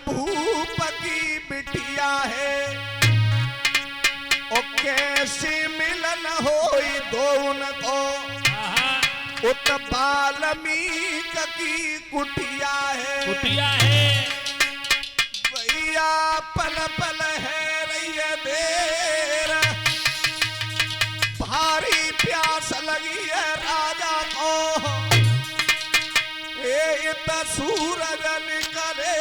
भूप की बिटिया है, ओ कैसी मिलन होई दोन को, उत बाल्मीक की कुटिया है, भैया पल पल है रही देर, भारी प्यास लगी है राजा को, इत सूरज निकले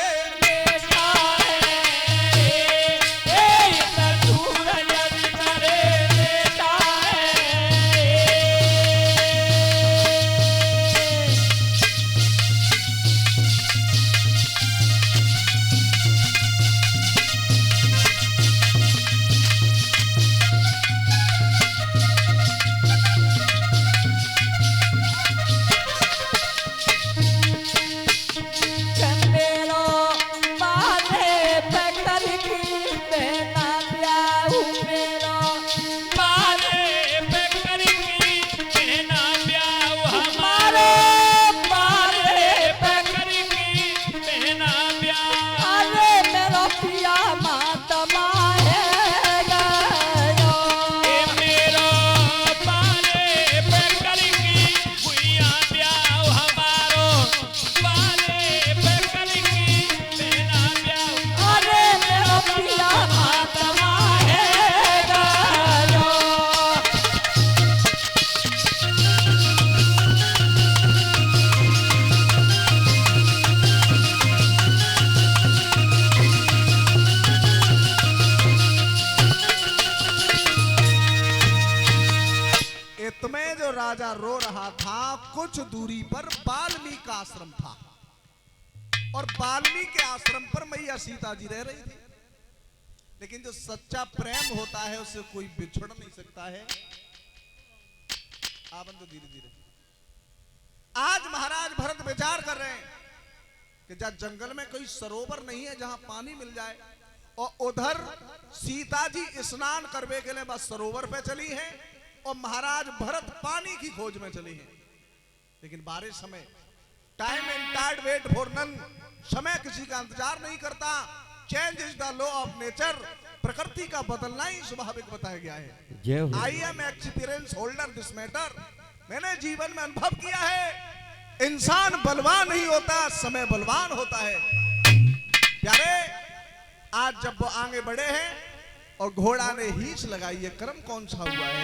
राजा रो रहा था। कुछ दूरी पर वाल्मीकि का आश्रम था और वाल्मीकि के आश्रम पर मैया सीता जी रह रही थी। लेकिन जो सच्चा प्रेम होता है उससे कोई बिछड़ नहीं सकता है। आवन तो धीरे धीरे आज महाराज भरत विचार कर रहे हैं कि जहां जंगल में कोई सरोवर नहीं है जहां पानी मिल जाए, और उधर सीता जी स्नान करने के लिए बस सरोवर पे चली हैं और महाराज भरत पानी की खोज में चले हैं। लेकिन बारिश समय time and tide wait for none, समय किसी का इंतजार नहीं करता। Change is the law of nature, प्रकृति का बदलना ही स्वाभाविक बताया गया है। I am experience holder this matter, मैंने जीवन में अनुभव किया है इंसान बलवान नहीं होता, समय बलवान होता है। प्यारे आज जब वो आगे बढ़े हैं और घोड़ा ने हीच लगाई है, कर्म कौन सा हुआ है?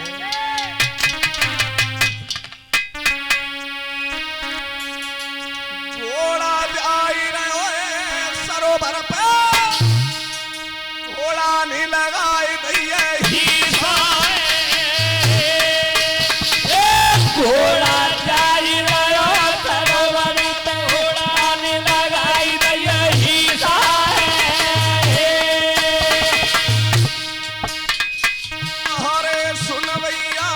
घोड़ा जाई रहो है सरोवर पे, घोड़ा नहीं लगाई दैया हीसा, घोड़ा जाई रहो सरोवर पे, घोड़ा नहीं लगाई दैया हीसा। हरे सुनवैया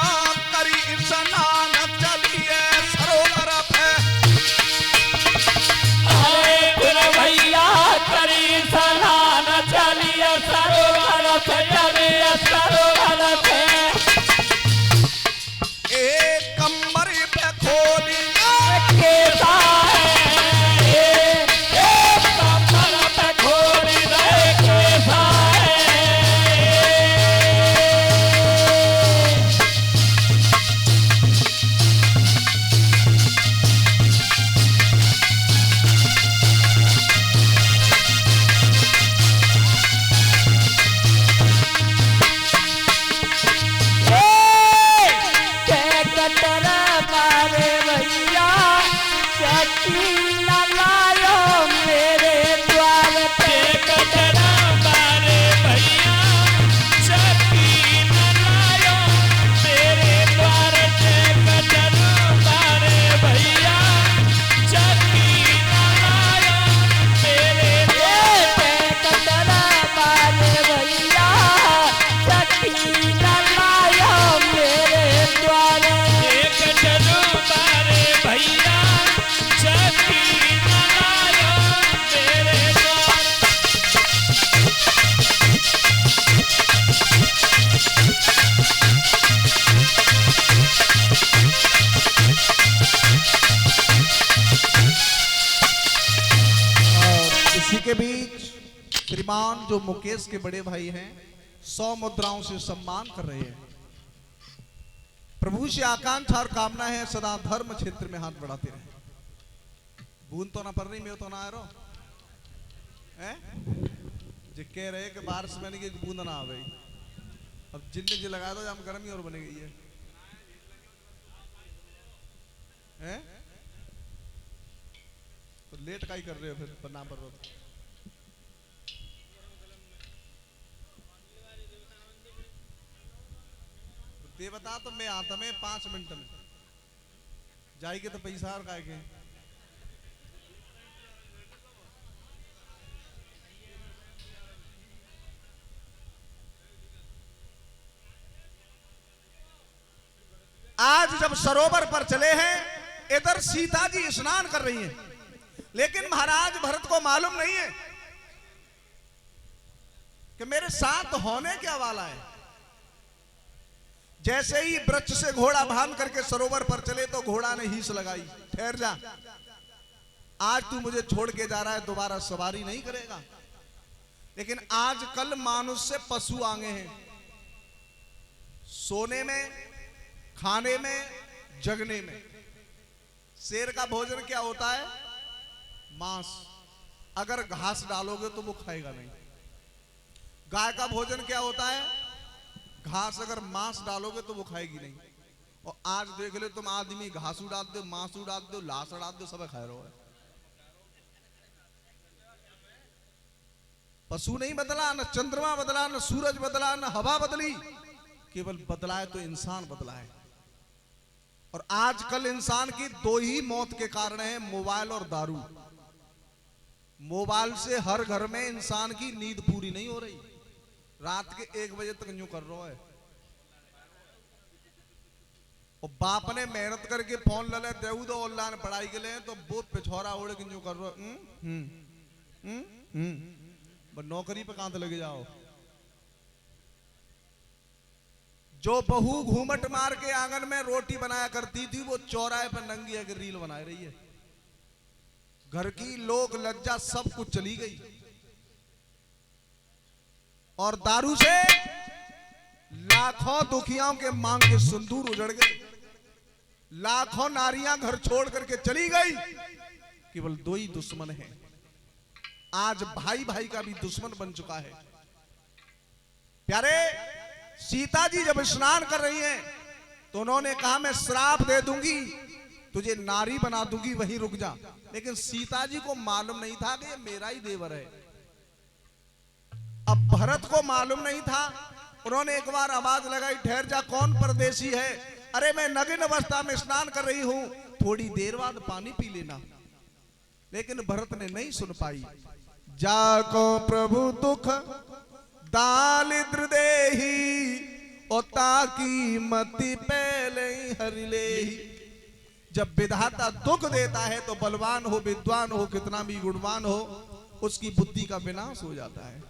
करी स्नान चलिए सरोवर पे, हरे सुनवैया करी स्नान बीच श्रीमान जो मुकेश के बड़े भाई हैं 100 मुद्राओं से सम्मान कर रहे हैं। प्रभु से आकांक्षा और कामना है सदा धर्म क्षेत्र में हाथ बढ़ाते रहे। बूंद तो ना पर रही, मैं तो ना आ रहा है जो कह रहे कि बारिश में नहीं बूंद ना आ गई। अब जिनने जी लगा दो हम गर्मी और बने गई है, हैं? तो लेट का ही कर रहे हो फिर ना पर रहो। ते बता तो मैं आता मैं 5 मिनट में जाएगी तो पैसा और काहे के। आज जब सरोवर पर चले हैं, इधर सीता जी स्नान कर रही हैं, लेकिन महाराज भरत को मालूम नहीं है कि मेरे साथ होने क्या वाला है। जैसे ही वृक्ष से घोड़ा बांध करके सरोवर पर चले तो घोड़ा ने हीस लगाई, ठहर जा, आज तू मुझे छोड़ के जा रहा है, दोबारा सवारी नहीं करेगा। लेकिन आज कल मानुष से पशु आगे हैं, सोने में, खाने में, जगने में। शेर का भोजन क्या होता है? मांस। अगर घास डालोगे तो वो खाएगा नहीं। गाय का भोजन क्या होता है? घास। अगर मांस डालोगे तो वो खाएगी नहीं। और आज देख ले तुम, आदमी घास उड़ा दो, मांस उड़ा दो, लाश उड़ा दो, सब खा रहे हो। पशु नहीं बदला, न चंद्रमा बदला, न सूरज बदला, न हवा बदली, केवल बदला है तो इंसान बदला है। और आजकल इंसान की 2 ही मौत के कारण है, मोबाइल और दारू। मोबाइल से हर घर में इंसान की नींद पूरी नहीं हो रही, रात के 1 बजे तक यूं कर रहा है। और बाप ने मेहनत करके फोन ले ले देऊ दो ऑनलाइन पढ़ाई के लिए, तो वो पिछोरा ओढ़ के यूं कर रहा है। नौकरी पे कहां तो लगे जाओ। जो बहू घूमट मार के आंगन में रोटी बनाया करती थी, वो चौराहे पर नंगी है कि रील बना रही है। घर की लोक लज्जा सब कुछ चली गई। और दारू से लाखों दुखियाओं के मांग के सिंदूर उजड़ गए। लाखों नारियां घर छोड़ करके चली गई। केवल 2 ही दुश्मन हैं। आज भाई भाई का भी दुश्मन बन चुका है। प्यारे, सीता जी जब स्नान कर रही हैं तो उन्होंने कहा मैं श्राप दे दूंगी, तुझे नारी बना दूंगी, वहीं रुक जा। लेकिन सीता जी को मालूम नहीं था कि ये मेरा ही देवर है। अब भरत को मालूम नहीं था। उन्होंने एक बार आवाज लगाई, ठहर जा, कौन परदेसी है? अरे मैं नग्न अवस्था में स्नान कर रही हूं, थोड़ी देर बाद पानी पी लेना। लेकिन भरत ने नहीं सुन पाई। जाको प्रभु दुख दालिद्र देही, ओता की मति पहले हरि लेही। जब विधाता दुख देता है तो बलवान हो, विद्वान हो, कितना भी गुणवान हो, उसकी बुद्धि का विनाश हो जाता है।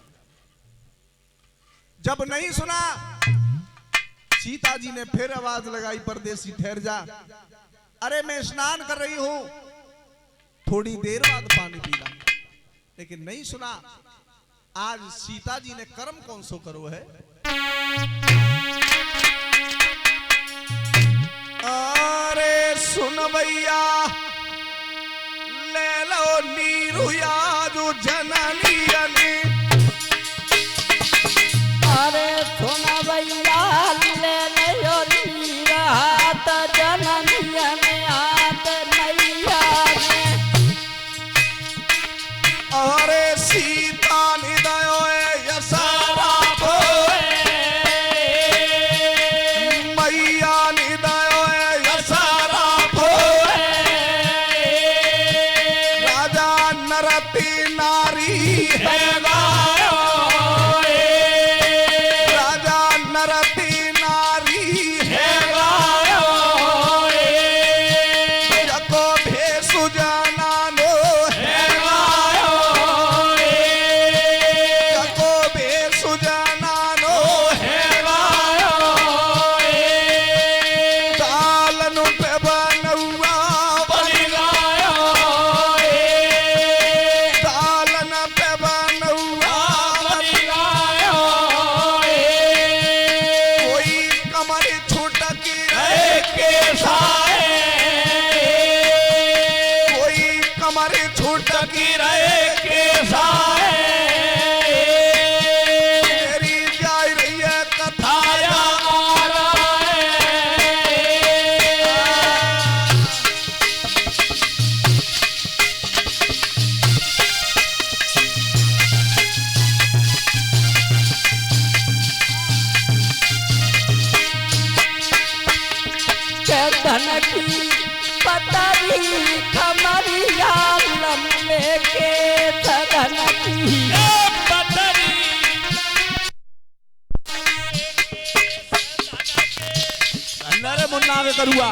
जब नहीं सुना, सीता जी ने फिर आवाज लगाई, परदेसी ठहर जा, अरे मैं स्नान कर रही हूं, थोड़ी देर बाद पानी पीना। लेकिन नहीं सुना। आज सीता जी ने कर्म कौन सो करो है? अरे सुन भैया, ले लो नीरू यादू जननिया ने। अरे सुन भैया, ले लो नीरा हाथ जननिया ने, हाथ नैया ने। अरे सीता निदयो यसारा मैया निदयो यसारा राजा नरती नारी है, राजा नरती नारी है। जको भेसु जाना नो है, पे सदन की पतरी खमरिया लम्बे के सदन की पतरी नरे मुन्ना में करुआ